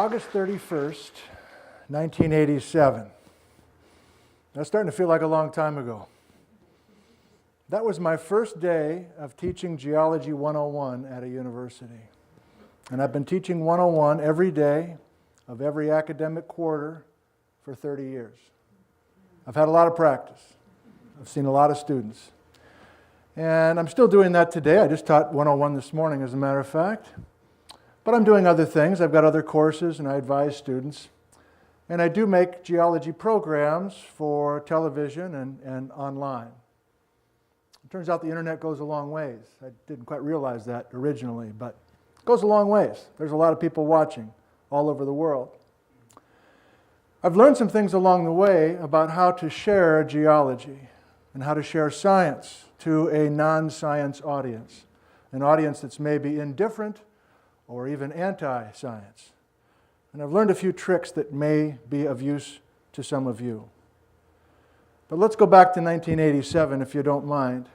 August 31st, 1987. That's starting to feel like a long time ago. That was my first day of teaching Geology 101 at a university. And I've been teaching 101 every day of every academic quarter for 30 years. I've had a lot of practice. I've seen a lot of students. And I'm still doing that today. I just taught 101 this morning, as a matter of fact. But I'm doing other things. I've got other courses, and I advise students. And I do make geology programs for television and online. It turns out the internet goes a long ways. I didn't quite realize that originally, but it goes a long ways. There's a lot of people watching all over the world. I've learned some things along the way about how to share geology and how to share science to a non-science audience, an audience that's maybe indifferent or even anti-science. And I've learned a few tricks that may be of use to some of you. But let's go back to 1987, if you don't mind.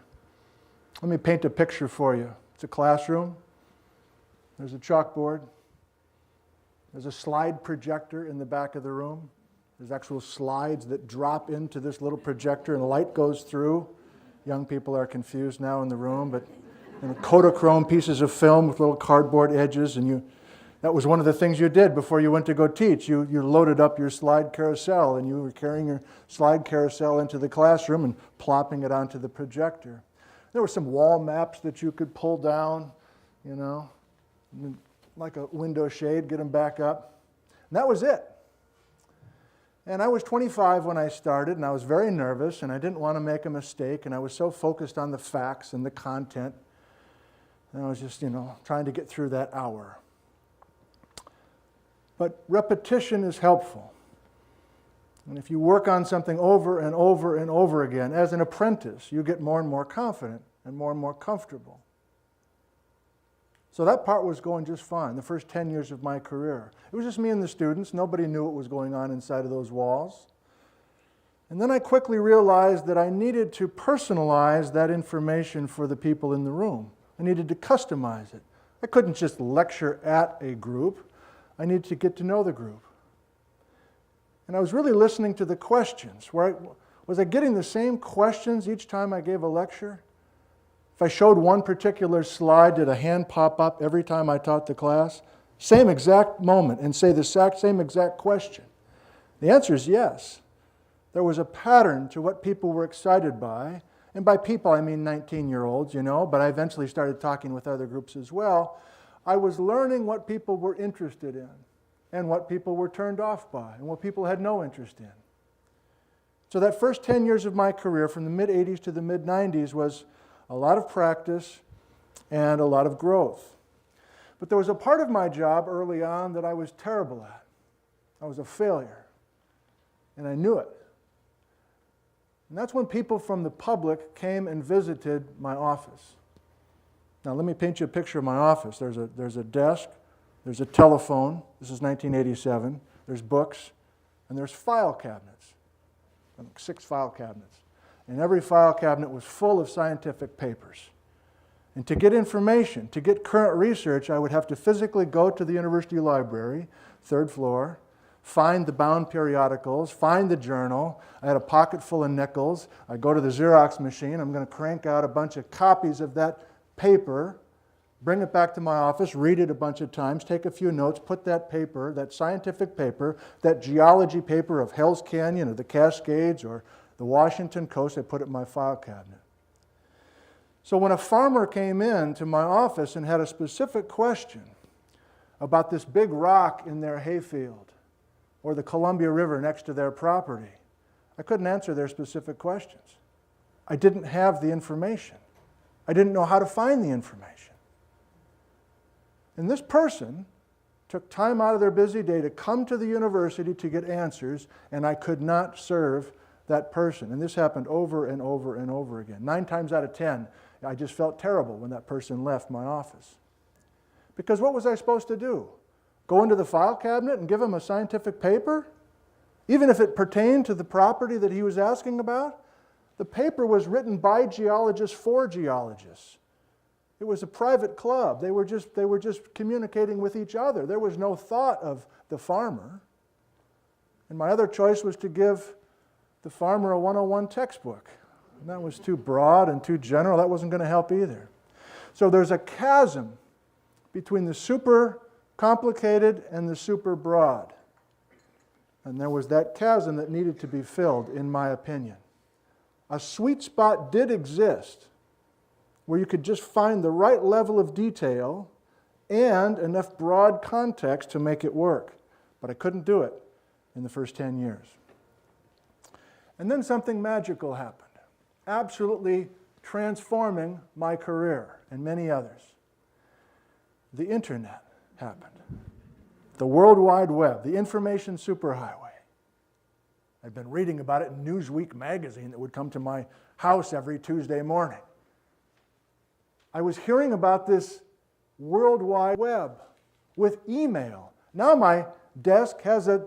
Let me paint a picture for you. It's a classroom. There's a chalkboard. There's a slide projector in the back of the room. There's actual slides that drop into this little projector and the light goes through. Young people are confused now in the room, but Kodachrome pieces of film with little cardboard edges, and that was one of the things you did before you went to go teach. You loaded up your slide carousel, and you were carrying your slide carousel into the classroom and plopping it onto the projector. There were some wall maps that you could pull down, like a window shade, get them back up. And that was it. And I was 25 when I started, and I was very nervous, and I didn't want to make a mistake, and I was so focused on the facts and the content. And I was just, trying to get through that hour. But repetition is helpful. And if you work on something over and over and over again, as an apprentice, you get more and more confident and more comfortable. So that part was going just fine, the first 10 years of my career. It was just me and the students. Nobody knew what was going on inside of those walls. And then I quickly realized that I needed to personalize that information for the people in the room. I needed to customize it. I couldn't just lecture at a group. I needed to get to know the group. And I was really listening to the questions. Was I getting the same questions each time I gave a lecture? If I showed one particular slide, did a hand pop up every time I taught the class? Same exact moment, and say the same exact question. The answer is yes. There was a pattern to what people were excited by. And by people, I mean 19-year-olds, but I eventually started talking with other groups as well. I was learning what people were interested in and what people were turned off by and what people had no interest in. So that first 10 years of my career, from the mid-'80s to the mid-'90s, was a lot of practice and a lot of growth. But there was a part of my job early on that I was terrible at. I was a failure, and I knew it. And that's when people from the public came and visited my office. Now let me paint you a picture of my office. There's a desk, there's a telephone, this is 1987, there's books, and there's file cabinets, 6 file cabinets. And every file cabinet was full of scientific papers. And to get information, to get current research, I would have to physically go to the university library, 3rd floor, find the bound periodicals, find the journal. I had a pocket full of nickels. I go to the Xerox machine. I'm going to crank out a bunch of copies of that paper, bring it back to my office, read it a bunch of times, take a few notes, put that paper, that scientific paper, that geology paper of Hell's Canyon or the Cascades or the Washington coast, I put it in my file cabinet. So when a farmer came in to my office and had a specific question about this big rock in their hayfield or the Columbia River next to their property, I couldn't answer their specific questions. I didn't have the information. I didn't know how to find the information. And this person took time out of their busy day to come to the university to get answers, and I could not serve that person. And this happened over and over and over again. 9 times out of 10, I just felt terrible when that person left my office. Because what was I supposed to do? Go into the file cabinet and give him a scientific paper? Even if it pertained to the property that he was asking about? The paper was written by geologists for geologists. It was a private club. They were just communicating with each other. There was no thought of the farmer. And my other choice was to give the farmer a 101 textbook. And that was too broad and too general. That wasn't going to help either. So there's a chasm between the super complicated and the super broad. And there was that chasm that needed to be filled, in my opinion. A sweet spot did exist where you could just find the right level of detail and enough broad context to make it work. But I couldn't do it in the first 10 years. And then something magical happened, absolutely transforming my career and many others. The internet happened. The World Wide Web, the information superhighway. I'd been reading about it in Newsweek magazine that would come to my house every Tuesday morning. I was hearing about this World Wide Web with email. Now my desk has a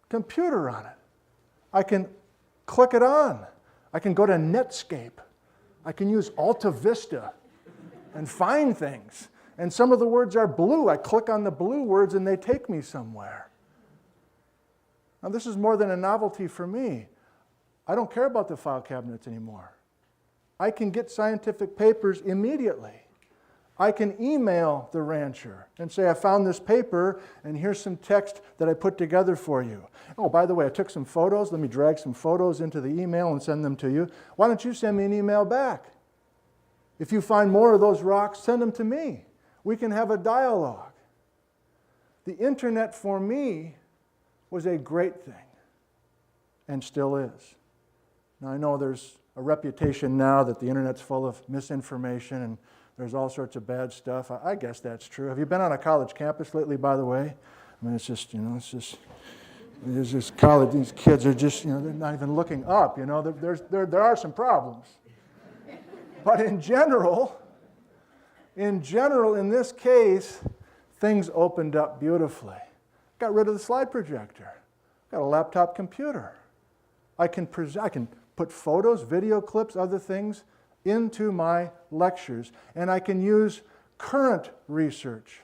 computer on it. I can click it on. I can go to Netscape. I can use Alta Vista and find things. And some of the words are blue. I click on the blue words and they take me somewhere. Now this is more than a novelty for me. I don't care about the file cabinets anymore. I can get scientific papers immediately. I can email the rancher and say, I found this paper and here's some text that I put together for you. Oh, by the way, I took some photos. Let me drag some photos into the email and send them to you. Why don't you send me an email back? If you find more of those rocks, send them to me. We can have a dialogue. The internet for me was a great thing and still is. Now I know there's a reputation now that the internet's full of misinformation and there's all sorts of bad stuff. I guess that's true. Have you been on a college campus lately, by the way? I mean, it's just college, these kids are just, they're not even looking up, there are some problems. But in general, in this case, things opened up beautifully. Got rid of the slide projector. Got a laptop computer. I can put photos, video clips, other things into my lectures, and I can use current research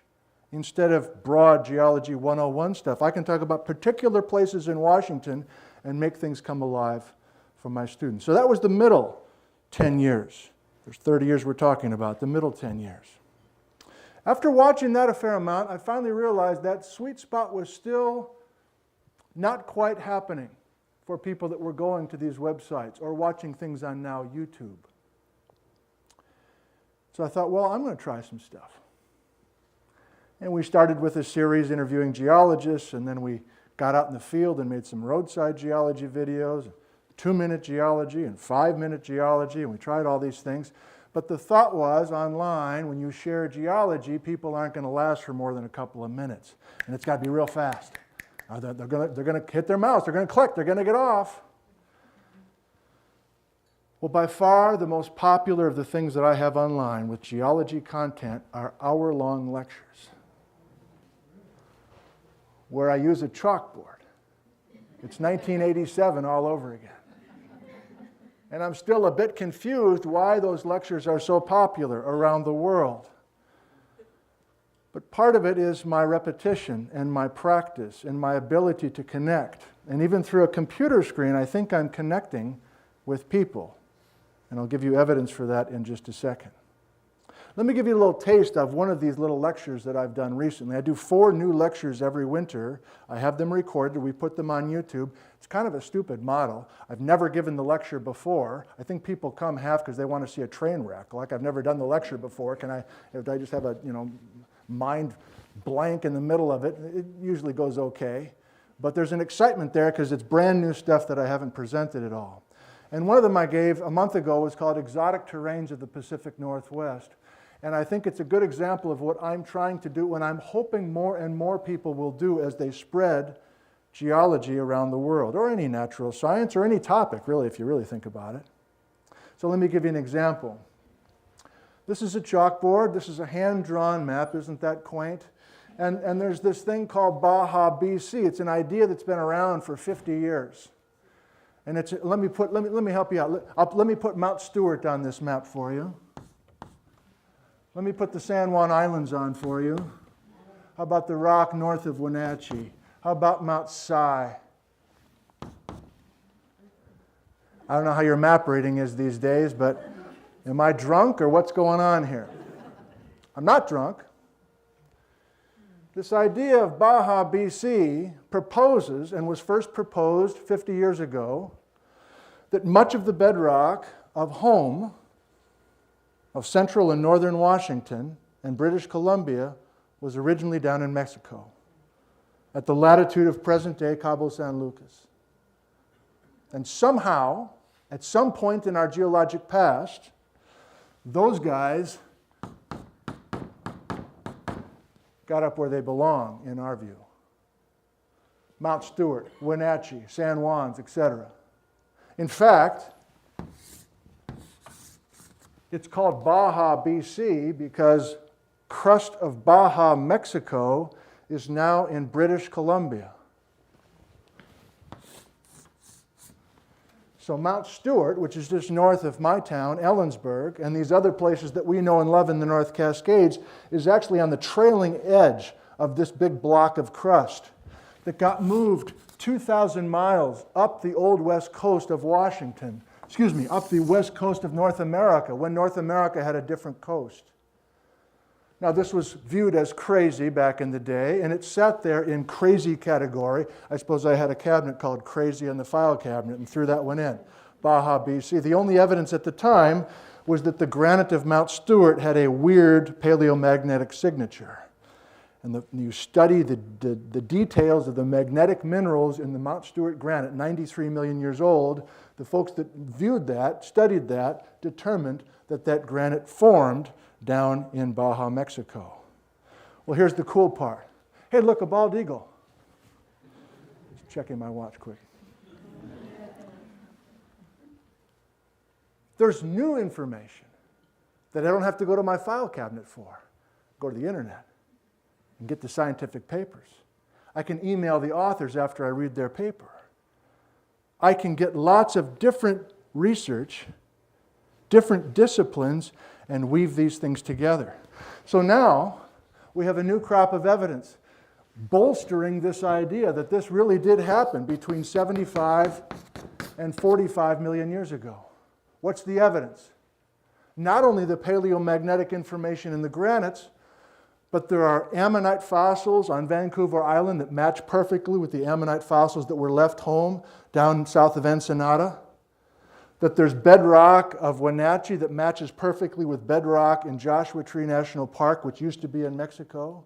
instead of broad Geology 101 stuff. I can talk about particular places in Washington and make things come alive for my students. So that was the middle 10 years. There's 30 years we're talking about, the middle 10 years. After watching that a fair amount, I finally realized that sweet spot was still not quite happening for people that were going to these websites or watching things on now YouTube. So I thought, well, I'm going to try some stuff. And we started with a series interviewing geologists, and then we got out in the field and made some roadside geology videos, 2-minute geology and 5-minute geology, and we tried all these things. But the thought was, online, when you share geology, people aren't going to last for more than a couple of minutes. And it's got to be real fast. They're going to hit their mouse, they're going to click, they're going to get off. Well, by far the most popular of the things that I have online with geology content are hour-long lectures where I use a chalkboard. It's 1987 all over again. And I'm still a bit confused why those lectures are so popular around the world. But part of it is my repetition and my practice and my ability to connect. And even through a computer screen, I think I'm connecting with people. And I'll give you evidence for that in just a second. Let me give you a little taste of one of these little lectures that I've done recently. I do 4 new lectures every winter. I have them recorded. We put them on YouTube. It's kind of a stupid model. I've never given the lecture before. I think people come half because they want to see a train wreck. Like, I've never done the lecture before. If I just have a mind blank in the middle of it, it usually goes okay. But there's an excitement there because it's brand new stuff that I haven't presented at all. And one of them I gave a month ago was called Exotic Terrains of the Pacific Northwest. And I think it's a good example of what I'm trying to do and I'm hoping more and more people will do as they spread geology around the world, or any natural science, or any topic, really, if you really think about it. So let me give you an example. This is a chalkboard. This is a hand-drawn map. Isn't that quaint? And there's this thing called Baja BC. It's an idea that's been around for 50 years. And it's, let me help you out. Let me put Mount Stewart on this map for you. Let me put the San Juan Islands on for you. How about the rock north of Wenatchee? How about Mount Si? I don't know how your map reading is these days, but am I drunk or what's going on here? I'm not drunk. This idea of Baja BC proposes, and was first proposed 50 years ago, that much of the bedrock of home, of central and northern Washington and British Columbia, was originally down in Mexico, at the latitude of present-day Cabo San Lucas. And somehow, at some point in our geologic past, those guys got up where they belong, in our view. Mount Stewart, Wenatchee, San Juans, etc. In fact, it's called Baja BC because crust of Baja, Mexico is now in British Columbia. So Mount Stewart, which is just north of my town, Ellensburg, and these other places that we know and love in the North Cascades, is actually on the trailing edge of this big block of crust that got moved 2,000 miles up the old west coast of Washington, up the west coast of North America, when North America had a different coast. Now, this was viewed as crazy back in the day, and it sat there in crazy category. I suppose I had a cabinet called Crazy in the file cabinet and threw that one in. Baja BC. The only evidence at the time was that the granite of Mount Stewart had a weird paleomagnetic signature. And you study the details of the magnetic minerals in the Mount Stewart granite, 93 million years old. The folks that viewed that, studied that, determined that that granite formed down in Baja, Mexico. Well, here's the cool part. Hey, look, a bald eagle. Just checking my watch quick. There's new information that I don't have to go to my file cabinet for. Go to the internet and get the scientific papers. I can email the authors after I read their paper. I can get lots of different research, different disciplines, and weave these things together. So now we have a new crop of evidence bolstering this idea that this really did happen between 75 and 45 million years ago. What's the evidence? Not only the paleomagnetic information in the granites, but there are ammonite fossils on Vancouver Island that match perfectly with the ammonite fossils that were left home down south of Ensenada. That there's bedrock of Wenatchee that matches perfectly with bedrock in Joshua Tree National Park, which used to be in Mexico.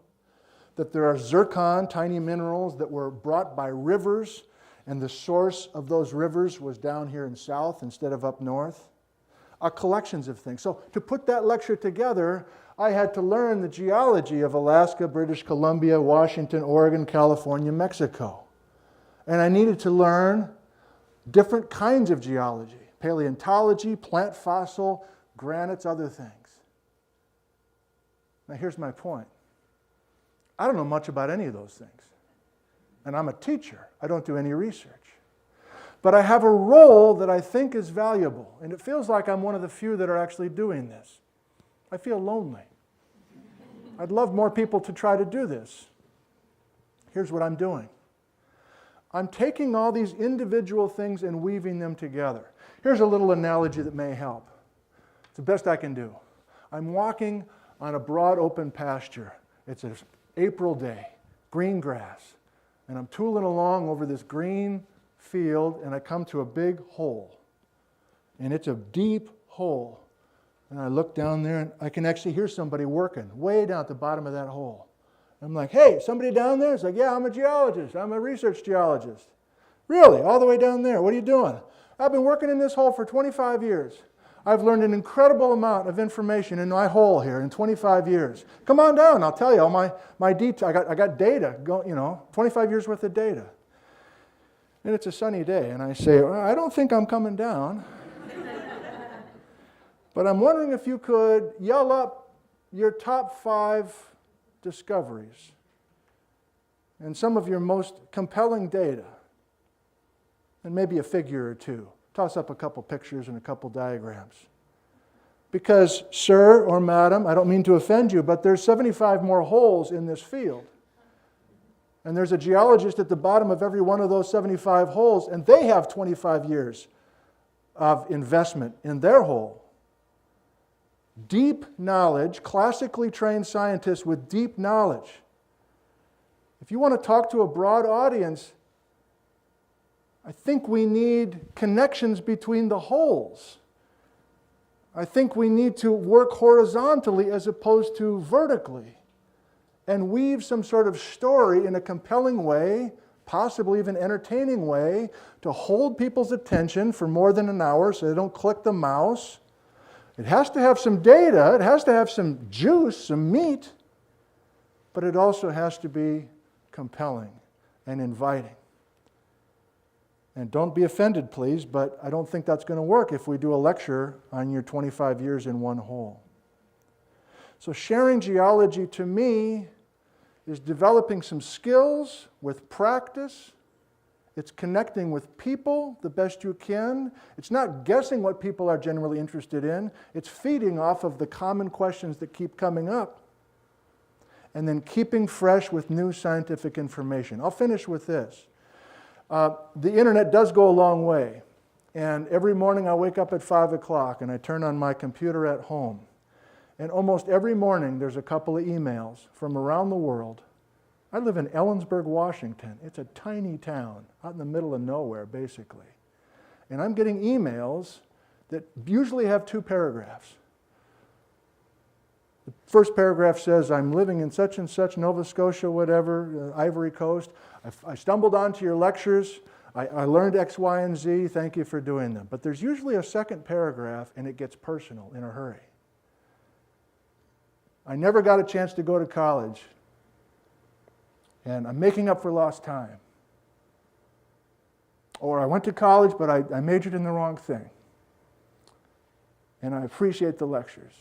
That there are zircon, tiny minerals that were brought by rivers, and the source of those rivers was down here in south instead of up north. Collections of things. So to put that lecture together, I had to learn the geology of Alaska, British Columbia, Washington, Oregon, California, Mexico. And I needed to learn different kinds of geology. Paleontology, plant fossil, granites, other things. Now here's my point. I don't know much about any of those things. And I'm a teacher. I don't do any research. But I have a role that I think is valuable. And it feels like I'm one of the few that are actually doing this. I feel lonely. I'd love more people to try to do this. Here's what I'm doing. I'm taking all these individual things and weaving them together. Here's a little analogy that may help. It's the best I can do. I'm walking on a broad open pasture. It's an April day, green grass. And I'm tooling along over this green field, and I come to a big hole. And it's a deep hole. And I look down there, and I can actually hear somebody working way down at the bottom of that hole. I'm like, hey, somebody down there? It's like, yeah, I'm a geologist. I'm a research geologist. Really? All the way down there? What are you doing? I've been working in this hole for 25 years. I've learned an incredible amount of information in my hole here in 25 years. Come on down, I'll tell you all my detail. I got data, 25 years worth of data. And it's a sunny day, and I say, well, I don't think I'm coming down. But I'm wondering if you could yell up your top 5 discoveries and some of your most compelling data. And maybe a figure or two. Toss up a couple pictures and a couple diagrams. Because, sir or madam, I don't mean to offend you, but there's 75 more holes in this field. And there's a geologist at the bottom of every one of those 75 holes, and they have 25 years of investment in their hole. Deep knowledge, classically trained scientists with deep knowledge. If you want to talk to a broad audience, I think we need connections between the holes. I think we need to work horizontally as opposed to vertically and weave some sort of story in a compelling way, possibly even entertaining way, to hold people's attention for more than an hour so they don't click the mouse. It has to have some data, it has to have some juice, some meat, but it also has to be compelling and inviting. And don't be offended, please, but I don't think that's going to work if we do a lecture on your 25 years in one hole. So sharing geology to me is developing some skills with practice. It's connecting with people the best you can. It's not guessing what people are generally interested in. It's feeding off of the common questions that keep coming up and then keeping fresh with new scientific information. I'll finish with this. The internet does go a long way. And every morning I wake up at 5 o'clock and I turn on my computer at home. And almost every morning there's a couple of emails from around the world. I live in Ellensburg, Washington. It's a tiny town out in the middle of nowhere, basically. And I'm getting emails that usually have 2 paragraphs. The first paragraph says, I'm living in such and such, Nova Scotia, whatever, Ivory Coast. I stumbled onto your lectures. I learned X, Y, and Z. Thank you for doing them. But there's usually a second paragraph, and it gets personal in a hurry. I never got a chance to go to college, and I'm making up for lost time. Or I went to college, but I majored in the wrong thing. And I appreciate the lectures.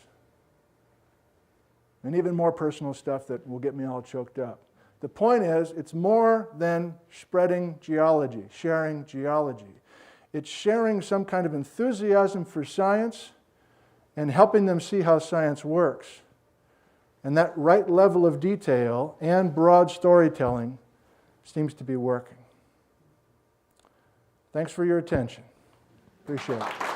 And even more personal stuff that will get me all choked up. The point is, it's more than spreading geology, sharing geology. It's sharing some kind of enthusiasm for science and helping them see how science works. And that right level of detail and broad storytelling seems to be working. Thanks for your attention. Appreciate it.